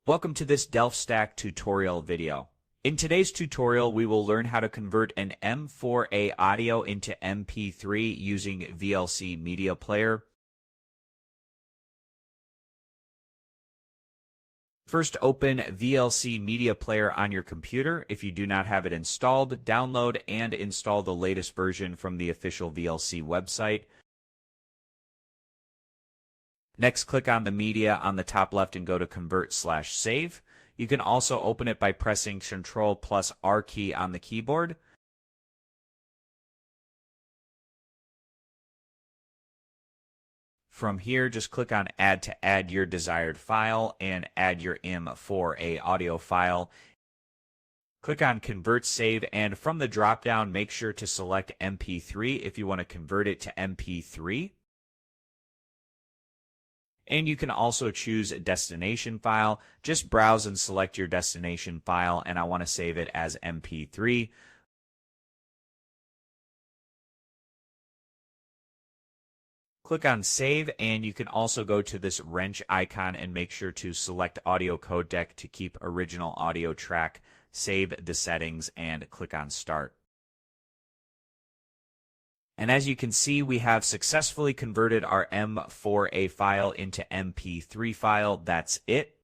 Welcome to this Delft Stack tutorial video. In today's tutorial, we will learn how to convert an M4A audio into MP3 using VLC Media Player. First, open VLC Media Player on your computer. If you do not have it installed, download and install the latest version from the official VLC website. Next, click on the media on the top left and go to Convert/Save. You can also open it by pressing Ctrl R key on the keyboard. From here, just click on Add to add your desired file and add your M4A audio file. Click on Convert Save, and from the dropdown, make sure to select MP3 if you want to convert it to MP3. And you can also choose a destination file. Just browse and select your destination file, and I want to save it as MP3. Click on Save, and you can also go to this wrench icon and make sure to select Audio Codec to keep original audio track. Save the settings and click on Start. And as you can see, we have successfully converted our M4A file into MP3 file. That's it.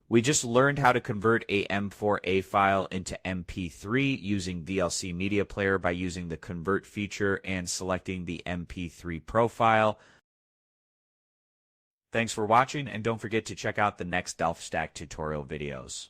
We just learned how to convert a M4A file into MP3 using VLC Media Player by using the Convert feature and selecting the MP3 profile. Thanks for watching, and don't forget to check out the next Delft Stack tutorial videos.